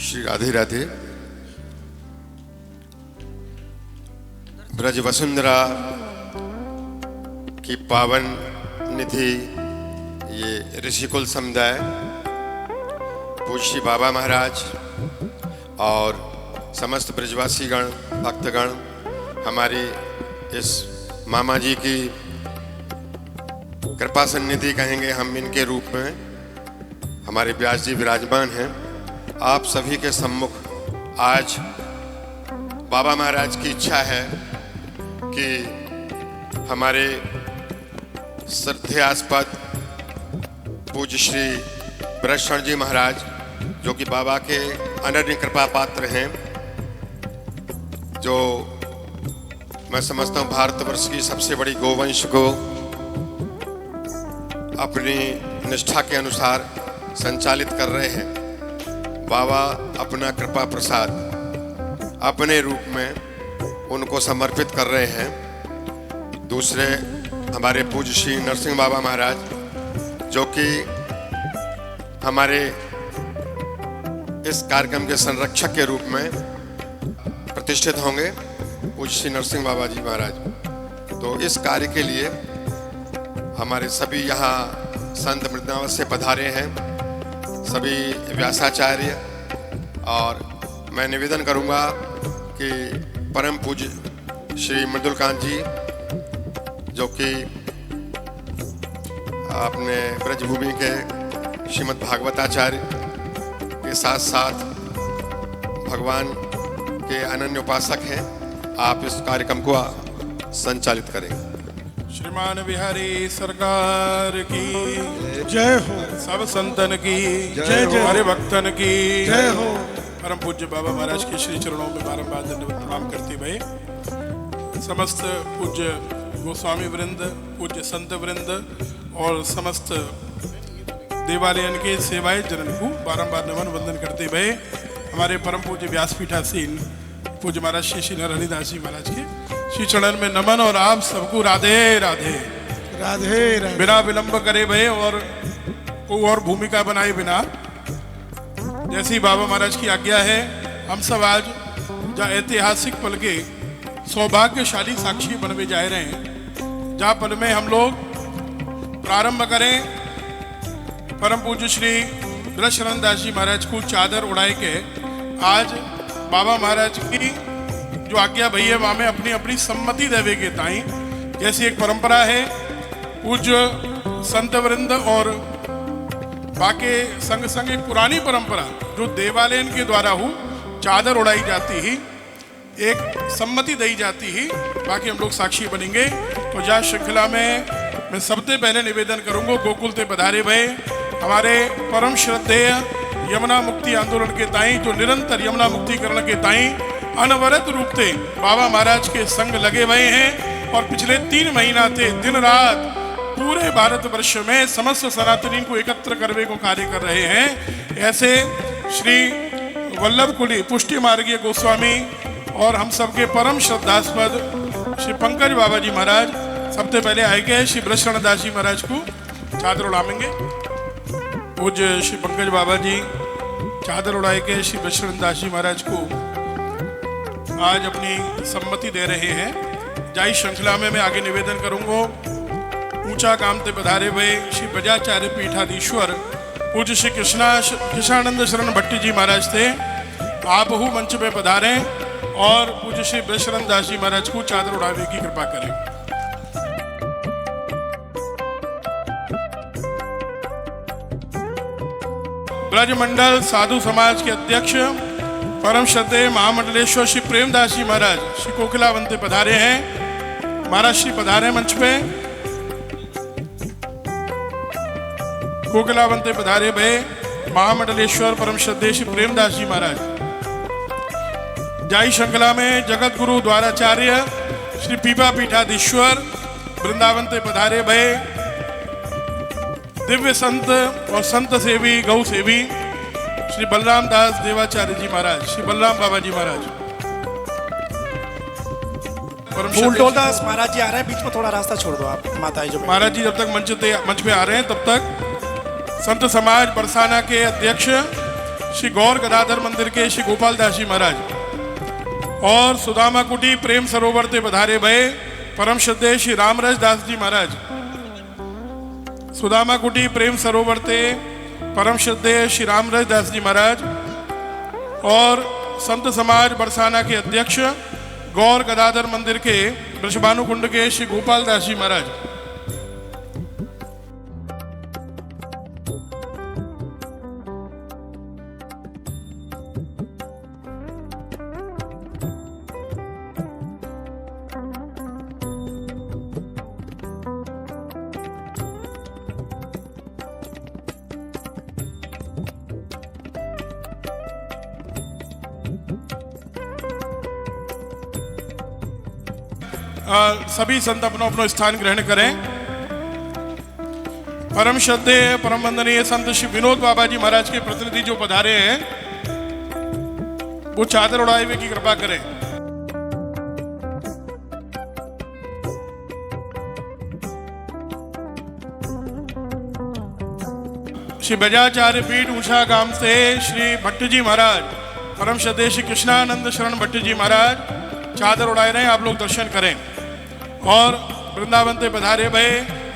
श्री राधे राधे। ब्रज वसुंधरा की पावन निधि ये ऋषिकुल समुदाय, पूज्य श्री बाबा महाराज और समस्त ब्रजवासी गण भक्तगण हमारी इस मामा जी की कृपा सन्निधि कहेंगे हम इनके रूप में। हमारे व्यास जी विराजमान हैं। आप सभी के सम्मुख आज बाबा महाराज की इच्छा है कि हमारे श्रद्धेयास्पद पूज्य श्री ब्रजशरण जी महाराज, जो कि बाबा के अनन्य कृपा पात्र हैं, जो मैं समझता हूँ भारतवर्ष की सबसे बड़ी गोवंश को अपनी निष्ठा के अनुसार संचालित कर रहे हैं। बाबा अपना कृपा प्रसाद अपने रूप में उनको समर्पित कर रहे हैं। दूसरे हमारे पूज्य श्री नरसिंह बाबा महाराज, जो कि हमारे इस कार्यक्रम के संरक्षक के रूप में प्रतिष्ठित होंगे, पूज्य श्री नरसिंह बाबा जी महाराज। तो इस कार्य के लिए हमारे सभी यहाँ संत वृंदावन से पधारे हैं, सभी व्यासाचार्य, और मैं निवेदन करूँगा कि परम पूज्य श्री मृदुलकांत जी, जो कि अपने ब्रजभूमि के श्रीमद् भागवताचार्य के साथ साथ भगवान के अनन्य उपासक हैं, आप इस कार्यक्रम को संचालित करेंगे। श्रीमान बिहारी सरकार की जय हो। सब संतन की जय हो। हमारे भक्तन की जय हो। परम पूज्य बाबा महाराज के श्री चरणों में बारंबार दंडवत प्रणाम करते हुए समस्त पूज्य गोस्वामी वृंद, पूज्य संत वृंद और समस्त देवालयन के सेवाएं जनन को बारंबार नमन वंदन करते हुए हमारे परम पूज्य व्यासपीठासीन पूज्य महाराज श्री नरहरिदास जी महाराज के श्री चरण में नमन। और आप सबको राधे राधे राधे राधे। बिना विलंब करे भय और कोई और भूमिका बनाए बिना, जैसी बाबा महाराज की आज्ञा है, हम सब आज जहाँ ऐतिहासिक पल के सौभाग्यशाली साक्षी बनवे जा रहे हैं, जहाँ पल में हम लोग प्रारंभ करें परम पूज्य श्री ब्रजशरण दास जी महाराज को चादर उड़ाए के आज बाबा महाराज की जो आज्ञा भई है वहाँ में अपनी अपनी सम्मति देवे के ताई, जैसी एक परंपरा है पूज्य संत वृंद और बाकी संग संग एक पुरानी परंपरा जो देवालयन के द्वारा हो चादर उड़ाई जाती ही, एक सम्मति दी जाती ही, बाकी हम लोग साक्षी बनेंगे। तो जा श्रृंखला में मैं सबसे पहले निवेदन करूंगा, गोकुल ते पधारे भय हमारे परम श्रद्धेय यमुना मुक्ति आंदोलन के ताई, जो निरंतर यमुना मुक्तिकरण के ताई अनवरत रूप से बाबा महाराज के संग लगे हुए हैं और पिछले 3 महीना से दिन रात पूरे भारतवर्ष में समस्त सनातनी को एकत्र करने को कार्य कर रहे हैं। ऐसे श्री वल्लभ कुली पुष्टि मार्गीय गोस्वामी और हम सबके परम श्रद्धास्पद श्री पंकज बाबा जी महाराज सबसे पहले आएंगे। श्री ब्रजशरण दास जी महाराज को चादर उड़ाएंगे। पूज्य श्री पंकज बाबा जी चादर उड़ाएंगे। श्री ब्रजशरण दास जी महाराज को आज अपनी सम्मति दे रहे हैं। जाई श्रृंखला में मैं आगे निवेदन करूंगा, ऊंचा काम ते पधारे हुए श्री ब्रजाचार्य पीठाधीश्वर पूज्य श्री कृष्णानंद शरण भट्टी जी महाराज थे, आप हु मंच पे पधारे और पूज्य श्री ब्रजशरण दास जी महाराज को चादर उड़ावे की कृपा करें। ब्रजमंडल साधु समाज के अध्यक्ष परम श्रद्धेय महामंडलेश्वर श्री प्रेमदास जी महाराज श्री कोकिलावंते पधारे हैं। महाराज श्री पधारे मंच पे, कोकिलावंते पधारे भय महामंडलेश्वर परम श्रद्धेय श्री प्रेमदास जी महाराज। जाई श्रृंखला में जगत गुरु द्वाराचार्य श्री पीपा पीठाधीश्वर वृंदावंते पधारे भय दिव्य संत और संत सेवी गौ सेवी श्री बलराम दास देवाचार्य जी महाराज, श्री बलराम बाबा जी महाराज। फूलटोलदास महाराज जी आ रहे हैं, बीच में थोड़ा रास्ता छोड़ दो आप माताएं जो। महाराज जी जब तक मंच पे आ रहे हैं तब तक संत समाज बरसाना के अध्यक्ष श्री गौर गदाधर मंदिर के श्री गोपाल दास जी महाराज और सुदामा कुटी प्रेम सरोवर ते पधारे भये परम श्रद्धेय श्री रामरस दास जी महाराज। सुदामा कुटी प्रेम सरोवर ते परम श्रद्धेय श्री रामरस दास जी महाराज और संत समाज बरसाना के अध्यक्ष गौर गदाधर मंदिर के वृषभानु कुंड के श्री गोपाल दास जी महाराज। सभी संत अपनो अपनो स्थान ग्रहण करें। परम श्रद्धेय परम वंदनीय संत श्री विनोद बाबा जी महाराज के प्रतिनिधि जो पधारे हैं वो चादर उड़ाए हुए की कृपा करें। श्री बजाचार्य पीठ ऊषा गांव से श्री भट्ट जी महाराज, परम श्रद्धेय श्री कृष्णानंद शरण भट्ट जी महाराज चादर उड़ाए रहे हैं, आप लोग दर्शन करें। और वृंदावन से पधारे भये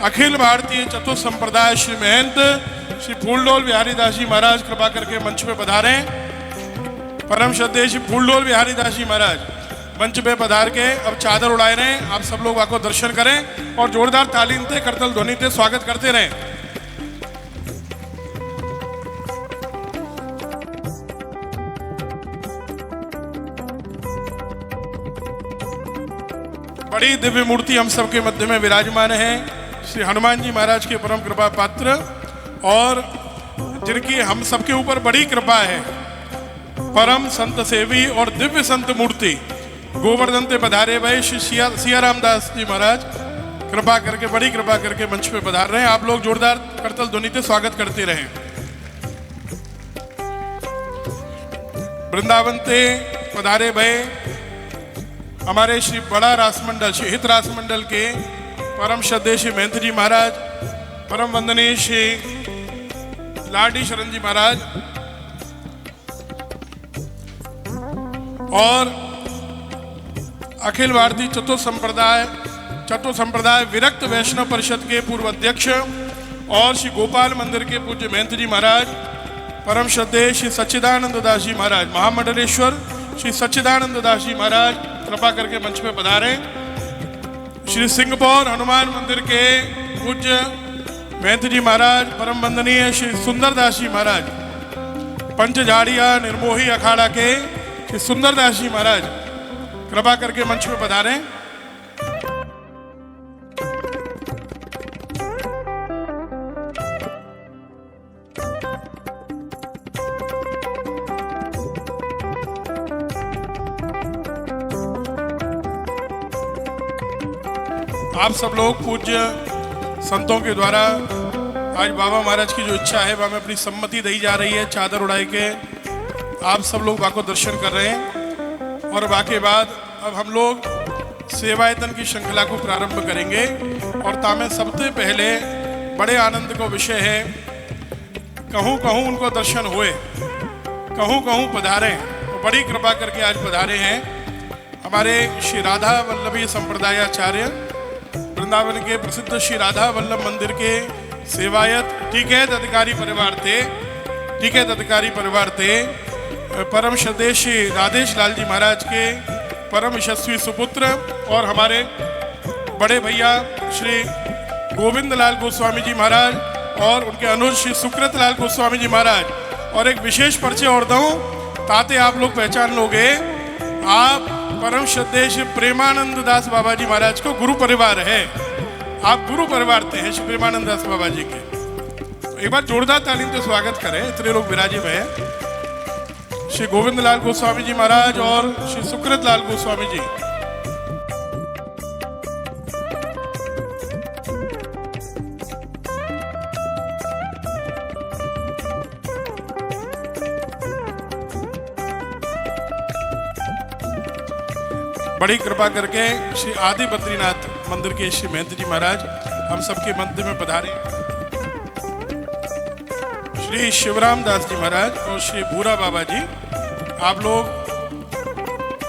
अखिल भारतीय चतुर्थ संप्रदाय श्री महंत श्री फूलडोल बिहारी दास जी महाराज कृपा करके मंच पे पधारे। परम श्रद्धेय श्री फूलडोल बिहारी दास जी महाराज मंच पे पधार के अब चादर उड़ाए रहे हैं। आप सब लोग आपको दर्शन करें और जोरदार तालीम से करतल ध्वनि से स्वागत करते रहें। बड़ी दिव्य मूर्ति हम सबके मध्य में विराजमान है श्री हनुमान जी महाराज के परम कृपा पात्र और जिनकी हम सबके ऊपर बड़ी कृपा है। परम संत सेवी और दिव्य संत मूर्ति गोवर्धन ते पधारे भाई श्री सियाराम दास जी महाराज कृपा करके बड़ी कृपा करके मंच पे पधार रहे हैं। आप लोग जोरदार करतल ध्वनि से स्वागत करते रहें। वृंदावन ते पधारे भये हमारे श्री बड़ा रासमंडल श्री हित रासमंडल के परम श्रद्धेय श्री महंत जी महाराज, परम वंदनीय श्री लाडी शरण जी महाराज और अखिल भारतीय चतुर्थ संप्रदाय विरक्त वैष्णव परिषद के पूर्व अध्यक्ष और श्री गोपाल मंदिर के पूज्य महंत जी महाराज, परम श्रद्धेय श्री सच्चिदानंद दास जी महाराज, महामंडलेश्वर श्री सच्चिदानंद दास जी महाराज कृपा करके मंच पे पधारे। श्री सिंहपौर हनुमान मंदिर के पूज्य महंत जी महाराज, परम वंदनीय श्री सुंदरदास जी महाराज, पंचझाड़िया निर्मोही अखाड़ा के श्री सुंदरदास जी महाराज कृपा करके मंच पे पधारे। आप सब लोग पूज्य संतों के द्वारा आज बाबा महाराज की जो इच्छा है वह में अपनी सम्मति दी जा रही है। चादर उड़ाई के आप सब लोग वहाँ को दर्शन कर रहे हैं और वाके बाद अब हम लोग सेवायतन की श्रृंखला को प्रारंभ करेंगे। और तामें सबसे पहले बड़े आनंद का विषय है, कहूँ कहूँ उनको दर्शन हुए, कहूँ कहूँ पधारे, तो बड़ी कृपा करके आज पधारे हैं हमारे श्री राधा वल्लभी संप्रदायाचार्य वृंदावन के प्रसिद्ध श्री राधा वल्लभ मंदिर के सेवायत टीकैत अधिकारी परिवार थे परम श्रद्धेय श्री राधेश लाल जी महाराज के परम यशस्वी सुपुत्र और हमारे बड़े भैया श्री गोविंद लाल गोस्वामी जी महाराज और उनके अनुज श्री सुकृत लाल गोस्वामी जी महाराज। और एक विशेष परिचय और दूं ताते आप लोग पहचान लोगे, आप परम श्रद्धेय श्री प्रेमानंद दास बाबा जी महाराज को गुरु परिवार है, आप गुरु परिवार थे श्री प्रेमानंद दास बाबा जी के। तो एक बार जोरदार तालीम से स्वागत करें। इतने लोग विराजे हुए हैं, श्री गोविंद लाल गोस्वामी जी महाराज और श्री सुकृत लाल गोस्वामी जी। बड़ी कृपा करके श्री आदि बद्रीनाथ मंदिर के श्री महंत जी महाराज हम सबके मंदिर में पधारे। श्री शिवराम दास जी महाराज और श्री भूरा बाबा जी, आप लोग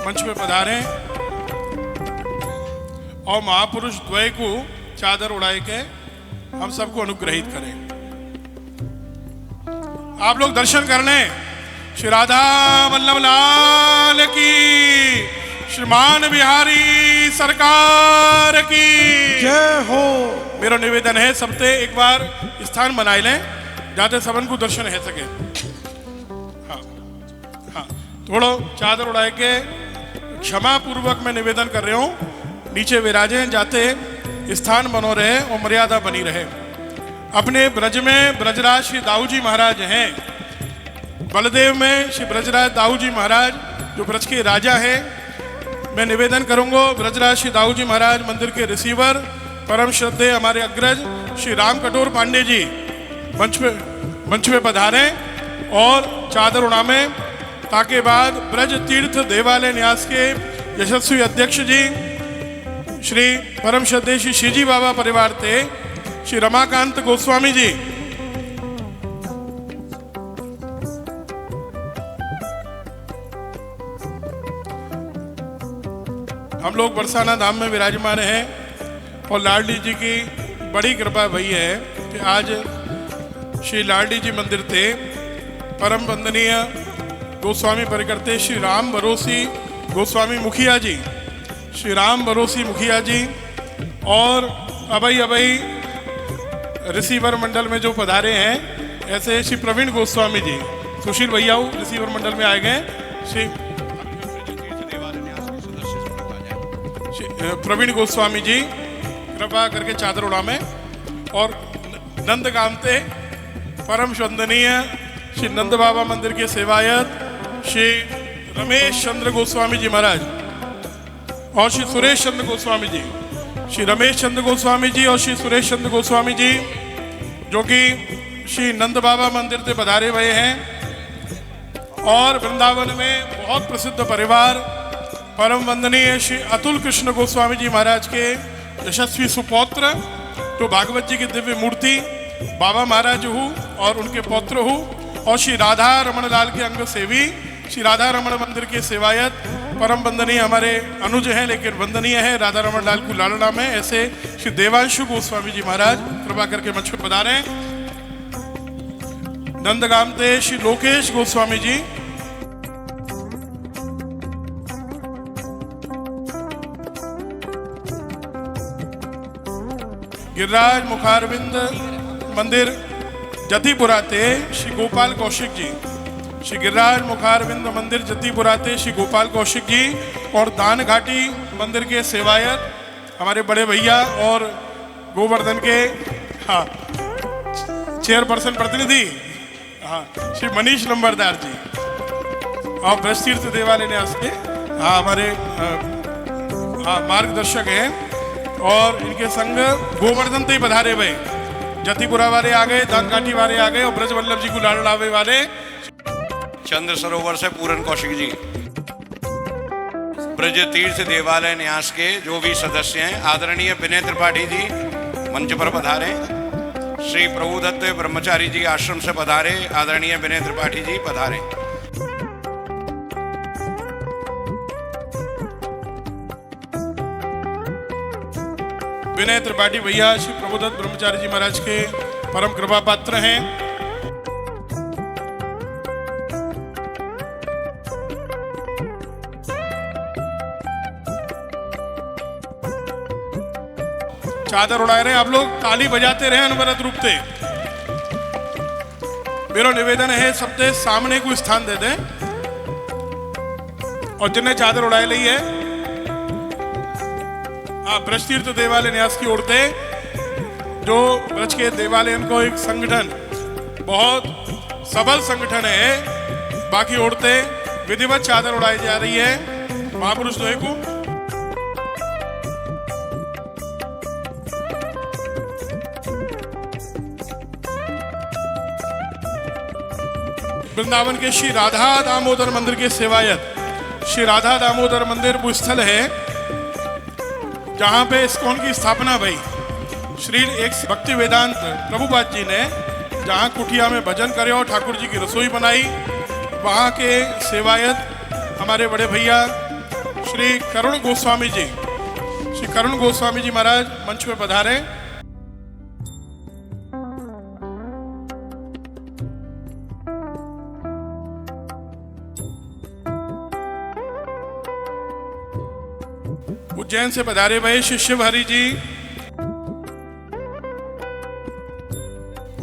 मंच पे पधारें और महापुरुष द्वय को चादर उड़ाए के हम सबको अनुग्रहित करें। आप लोग दर्शन कर लें। श्री राधा वल्लभ लाल की, श्रीमान बिहारी सरकार की जय हो। मेरा निवेदन है सबसे एक बार स्थान बनाए लें जाते सबन को दर्शन है सके। हाँ हाँ, थोड़ा चादर उड़ाए के क्षमा पूर्वक मैं निवेदन कर रहा हूं, नीचे विराजे जाते स्थान बनो रहे और मर्यादा बनी रहे। अपने ब्रज में ब्रजराज श्री दाऊ जी महाराज हैं, बलदेव में श्री ब्रजराज दाऊ जी महाराज जो ब्रज के राजा हैं। मैं निवेदन करूंगा ब्रजराज श्री दाऊ जी महाराज मंदिर के रिसीवर परम श्रद्धेय हमारे अग्रज श्री राम कटोर पांडे जी मंच पे पधारें और चादर उड़ामें, ताकि बाद ब्रज तीर्थ देवालय न्यास के यशस्वी अध्यक्ष जी श्री परम श्रद्धेय श्री शिवजी बाबा परिवार ते श्री रमाकांत गोस्वामी जी हम लोग बरसाना धाम में विराजमान हैं और लाडली जी की बड़ी कृपा भई है कि आज श्री लाडली जी मंदिर थे परम वंदनीय गोस्वामी परिकर्ते श्री राम बरोसी गोस्वामी मुखिया जी, श्री राम बरोसी मुखिया जी और अभई रिसीवर मंडल में जो पधारे हैं, ऐसे श्री प्रवीण गोस्वामी जी, सुशील भैया रिसीवर मंडल में आए गए, श्री प्रवीण गोस्वामी जी कृपा करके चादर उड़ामें और नंद कामते परम वंदनीय श्री नंद बाबा मंदिर के सेवायत श्री रमेश चंद्र गोस्वामी जी महाराज और श्री सुरेश चंद्र गोस्वामी जी, श्री रमेश चंद्र गोस्वामी जी और श्री सुरेश चंद्र गोस्वामी जी जो कि श्री नंद बाबा मंदिर से पधारे हुए हैं और वृंदावन में बहुत प्रसिद्ध परिवार परम वंदनीय श्री अतुल कृष्ण गोस्वामी जी महाराज के यशस्वी सुपौत्र जो भागवत जी की दिव्य मूर्ति बाबा महाराज हूँ और उनके पौत्र हूँ और श्री राधा रमन लाल के अंग सेवी श्री राधा रमन मंदिर के सेवायत परम वंदनीय हमारे अनुज हैं, लेकिन वंदनीय है राधा रमन लाल को लालना में, ऐसे श्री देवांशु गोस्वामी जी महाराज कृपा करके मंच पर पधारें। नंदगाम ते श्री लोकेश गोस्वामी जी, गिरिराज मुखारविंद मंदिर जतीपुरा ते श्री गोपाल कौशिक जी, श्री गिरिराज मुखारविंद मंदिर जतीपुरा ते श्री गोपाल कौशिक जी और दान घाटी मंदिर के सेवायत हमारे बड़े भैया और गोवर्धन के चेयरपर्सन प्रतिनिधि श्री मनीष नंबरदार जी और ब्रज तीर्थ देवालय न्यास के हमारे मार्गदर्शक हैं और इनके संग गोवर्धन ते पधारे हुए जतीपुरा वाले आ गए, दानकाठी वाले आ गए और ब्रज वल्लभ जी को लाड़लावे वाले चंद्र सरोवर से पूरन कौशिक जी, ब्रज तीर्थ देवालय न्यास के जो भी सदस्य हैं, आदरणीय विनय त्रिपाठी जी मंच पर पधारे, श्री प्रभुदत्त ब्रह्मचारी जी आश्रम से पधारे, आदरणीय विनय त्रिपाठी जी पधारे। विनय त्रिपाठी भैया श्री प्रभुदत्त ब्रह्मचारी जी महाराज के परम कृपा पात्र हैं। चादर उड़ाए रहे आप लोग, ताली बजाते रहे अनवरत रूप से। मेरा निवेदन है सबसे सामने को स्थान दे दें और जिन्हें चादर उड़ाए ली है ब्रज तीर्थ देवालय न्यास की ओर से जो ब्रज के देवालय को एक संगठन बहुत सबल संगठन है, बाकी औरतें विधिवत चादर उड़ाई जा रही है महापुरुष द्वय को। वृंदावन के श्री राधा दामोदर मंदिर के सेवायत श्री राधा दामोदर मंदिर वो स्थल है जहां पे इस्कॉन की स्थापना भई श्री एक भक्ति वेदांत प्रभुपाद जी ने जहाँ कुटिया में भजन करे और ठाकुर जी की रसोई बनाई, वहाँ के सेवायत हमारे बड़े भैया श्री करुण गोस्वामी जी, श्री करुण गोस्वामी जी महाराज मंच पे पधारे। उज्जैन से पधारे हुए श्री शिव हरि जी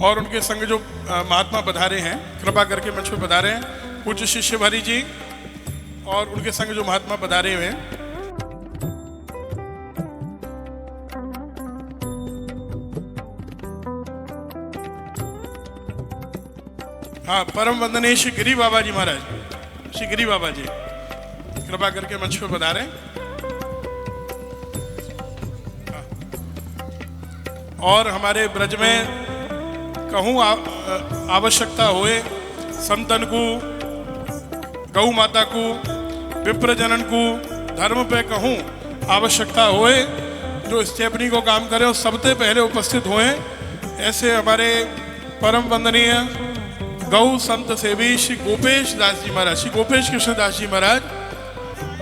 और उनके संग जो महात्मा पधारे हैं, कृपा करके मंच पे पधारे हैं, पूज्य श्री शिव हरि जी और उनके संग जो महात्मा पधारे हुए हैं। हाँ, परम वंदनीय श्री गिरी बाबा जी महाराज, श्री गिरी बाबा जी कृपा करके मंच पे पधारे। और हमारे ब्रज में कहूँ आवश्यकता होए संतन को, गौ माता को, विप्रजनन को, धर्म पे कहूँ आवश्यकता होए, जो स्टेपनी को काम करे और सबसे पहले उपस्थित होए, ऐसे हमारे परम वंदनीय गौ संत सेवी श्री गोपेश दास जी महाराज, श्री गोपेश कृष्ण दास जी महाराज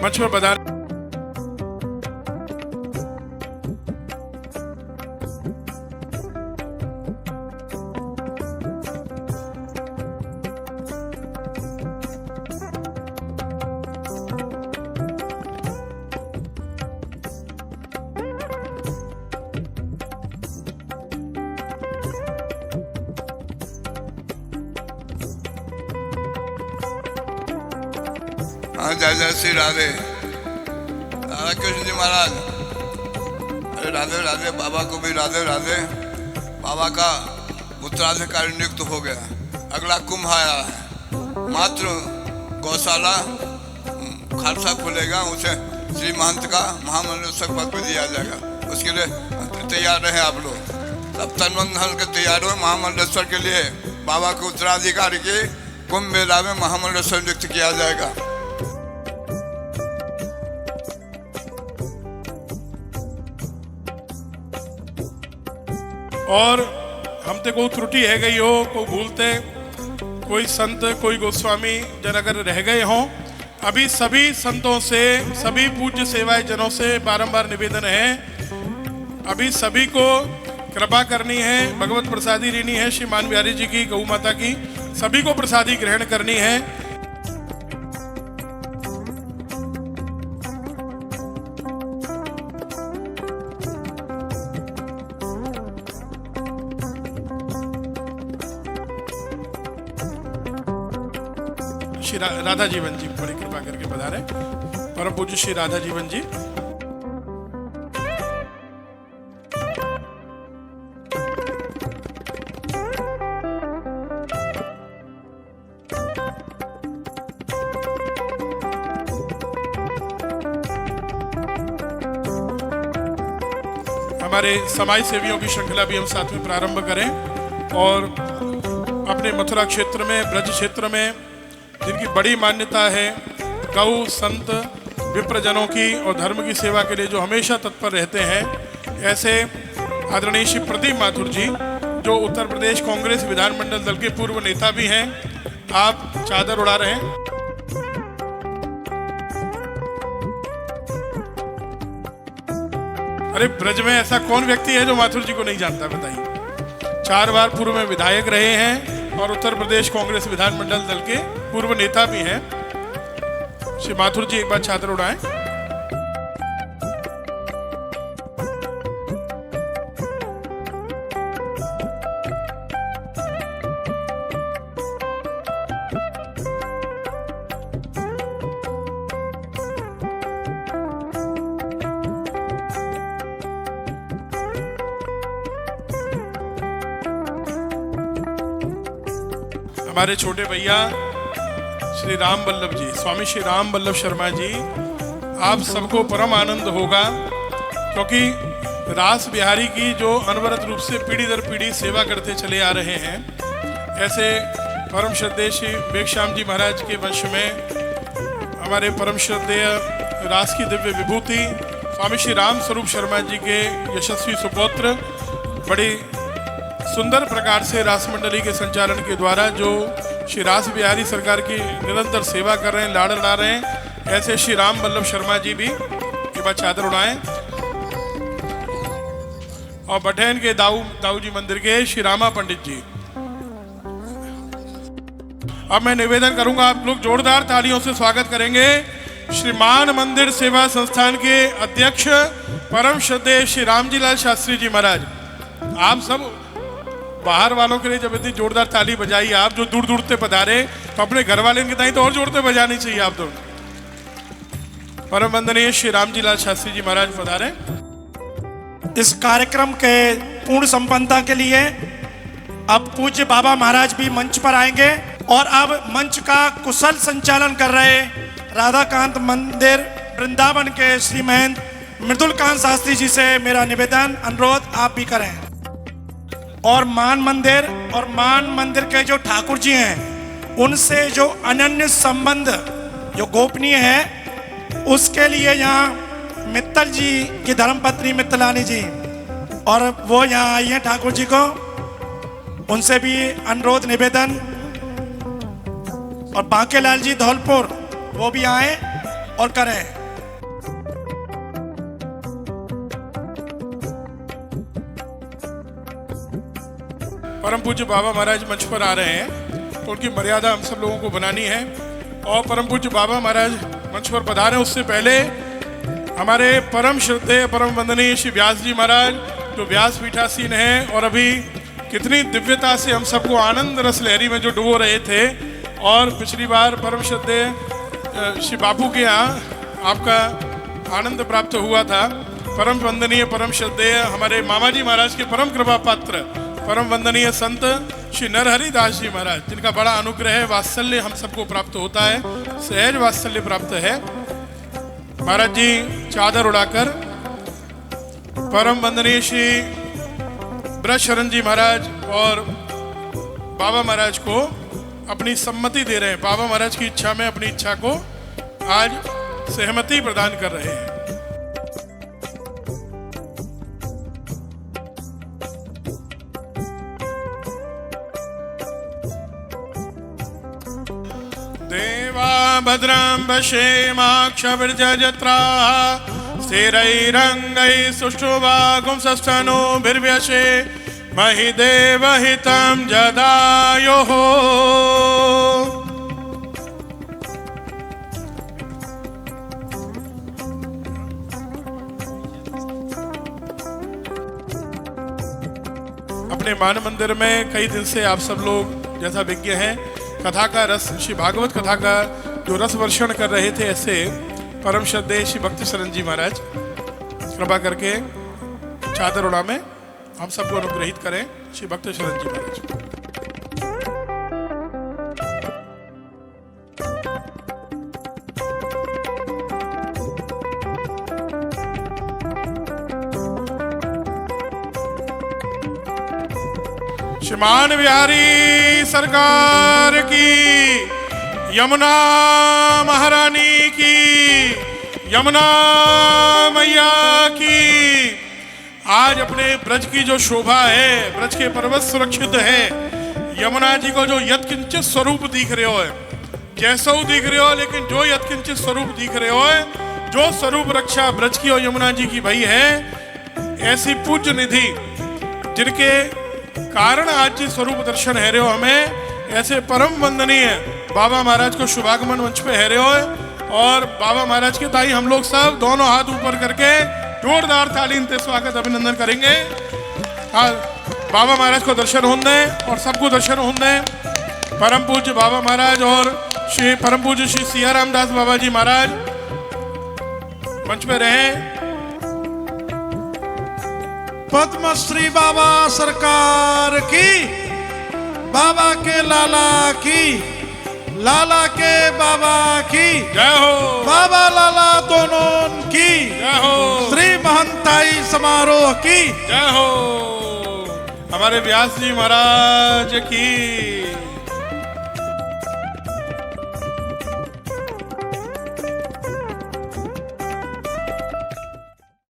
मंच पर पधारे। हाँ, जय जय श्री राधे, राधा कृष्ण जी महाराज। अरे राधे राधे, बाबा को भी राधे राधे। बाबा का उत्तराधिकारी नियुक्त हो गया, अगला कुंभ आया है, मात्र गौशाला खालसा खुलेगा, उसे श्री महंत का महामंडलेश्वर पद पर दिया जाएगा। उसके लिए तैयार रहे आप लोग, सब तन मन धन के तैयार हो। महामंडलेश्वर के लिए बाबा के उत्तराधिकारी के कुंभ मेला में महामंडलेश्वर नियुक्त किया जाएगा। और हमते कोई त्रुटि है गई हो, कोई भूलते, कोई संत, कोई गोस्वामी जन अगर रह गए हों, अभी सभी संतों से, सभी पूज्य सेवाय जनों से बारंबार निवेदन है, अभी सभी को कृपा करनी है, भगवत प्रसादी लेनी है, श्री मान बिहारी जी की, गौ माता की, सभी को प्रसादी ग्रहण करनी है। श्री राधा जीवन जी बड़ी कृपा करके पधारे, परम पूज्य श्री राधा जीवन जी। हमारे समाज सेवियों की श्रृंखला भी हम साथ में प्रारंभ करें और अपने मथुरा क्षेत्र में, ब्रज क्षेत्र में जिनकी बड़ी मान्यता है, गौ संत विप्रजनों की और धर्म की सेवा के लिए जो हमेशा तत्पर रहते हैं, ऐसे आदरणीय श्री प्रदीप माथुर जी, जो उत्तर प्रदेश कांग्रेस विधानमंडल दल के पूर्व नेता भी हैं, आप चादर उड़ा रहे हैं। अरे ब्रज में ऐसा कौन व्यक्ति है जो माथुर जी को नहीं जानता, बताइए। 4 बार पूर्व में विधायक रहे हैं और उत्तर प्रदेश कांग्रेस विधानमंडल दल के पूर्व नेता भी हैं। श्री माथुर जी एक बार चादर उड़ाएं। हमारे छोटे भैया श्री राम वल्लभ जी, स्वामी श्री राम वल्लभ शर्मा जी, आप सबको परम आनंद होगा, क्योंकि रास बिहारी की जो अनवरत रूप से पीढ़ी दर पीढ़ी सेवा करते चले आ रहे हैं, ऐसे परम श्रद्धेय श्री बेगश्याम जी महाराज के वंश में हमारे परम श्रद्धेय रास की दिव्य विभूति स्वामी श्री राम स्वरूप शर्मा जी के यशस्वी सुपौत्र, बड़ी सुंदर प्रकार से रास मंडली के संचालन के द्वारा जो श्री रास बिहारी सरकार की निरंतर सेवा कर रहे हैं, लाड़ लड़ा रहे हैं, ऐसे श्री राम वल्लभ शर्मा जी भी के बाद चादर उड़ाएं। और बठैन के दाऊ जी मंदिर के श्री रामा पंडित जी। अब मैं निवेदन करूंगा, आप लोग जोरदार तालियों से स्वागत करेंगे श्री मान मंदिर सेवा संस्थान के अध्यक्ष परम श्रद्धेय श्री रामजी लाल शास्त्री जी महाराज। आप सब बाहर वालों के लिए जब इतनी जोरदार ताली बजाई, आप जो दूर दूर से पधारे, तो अपने घर वाले के ताई तो और जोर से बजानी चाहिए आप तो। परम वंदनीय श्री रामजी लाल शास्त्री जी महाराज पधारे। इस कार्यक्रम के पूर्ण संपन्नता के लिए अब पूज्य बाबा महाराज भी मंच पर आएंगे और अब मंच का कुशल संचालन कर रहे राधाकांत मंदिर वृंदावन के श्री महंत मृदुलकांत शास्त्री जी से मेरा निवेदन अनुरोध आप भी करें। और मान मंदिर के जो ठाकुर जी हैं, उनसे जो अनन्य संबंध जो गोपनीय है, उसके लिए यहाँ मित्तल जी की धर्मपत्नी मित्तलानी जी और वो यहाँ आई हैं ठाकुर जी को, उनसे भी अनुरोध निवेदन। और बांकेलाल जी धौलपुर वो भी आए और करें। परम पूज्य बाबा महाराज मंच पर आ रहे हैं, तो उनकी मर्यादा हम सब लोगों को बनानी है। और परम पूज्य बाबा महाराज मंच पर पधारे उससे पहले हमारे परम श्रद्धेय परम वंदनीय श्री व्यास जी महाराज, जो व्यास पीठासीन हैं और अभी कितनी दिव्यता से हम सबको आनंद रस लहरी में जो डुबो रहे थे। और पिछली बार परम श्रद्धेय श्री बापू के यहाँ आपका आनंद प्राप्त हुआ था। परम वंदनीय परम श्रद्धेय हमारे मामा जी महाराज के परम कृपा पात्र परम वंदनीय संत श्री नरहरि दास जी महाराज, जिनका बड़ा अनुग्रह है, वात्सल्य हम सबको प्राप्त होता है, सहज वात्सल्य प्राप्त है। महाराज जी चादर उड़ाकर परम वंदनीय श्री ब्रजशरण जी महाराज और बाबा महाराज को अपनी सम्मति दे रहे हैं। बाबा महाराज की इच्छा में अपनी इच्छा को आज सहमति प्रदान कर रहे हैं। देवा भद्रं पश्येमाक्षभिर्जत्रा स्थिरैरङ्गैः सुष्ठुवागुंसस्तनूभिर्व्यशे महि देवहितं जदायुः। अपने मान मंदिर में कई दिन से आप सब लोग जैसा विज्ञ हैं, कथा का रस, श्री भागवत कथा का जो रस वर्षण कर रहे थे, ऐसे परम श्रद्धेय श्री भक्ति शरण जी महाराज कृपा करके चादर उड़ा में हम सबको अनुग्रहित करें। श्री भक्ति शरण जी महाराज। श्रीमान बिहारी सरकार की, यमुना महारानी की, यमुना मैया की। आज अपने ब्रज की जो शोभा है, ब्रज के पर्वत सुरक्षित है, यमुना जी को जो यत्किंचित स्वरूप दिख रहे हो, जैसा दिख रहे हो, लेकिन जो यत्किंचित स्वरूप दिख रहे हो, जो स्वरूप रक्षा ब्रज की और यमुना जी की भई है, ऐसी पूज्य निधि जिनके कारण आज जी स्वरूप दर्शन है रहे हो हमें, ऐसे परम वंदनीय बाबा महाराज को शुभागमन मंच पे है रहे हो। और बाबा महाराज के ताई हम लोग सब दोनों हाथ ऊपर करके जोरदार तालीम से स्वागत अभिनंदन करेंगे। हाँ, बाबा महाराज को दर्शन होने और सबको दर्शन होने। परम पूज्य बाबा महाराज और श्री परम पूज्य श्री सिया रामदास बाबा जी महाराज मंच पे रहे। पद्मश्री बाबा सरकार की, बाबा के लाला की, लाला के बाबा की जय हो, बाबा लाला दोनों की जय हो, श्री महंताई समारोह की जय हो, हमारे व्यास जी महाराज की।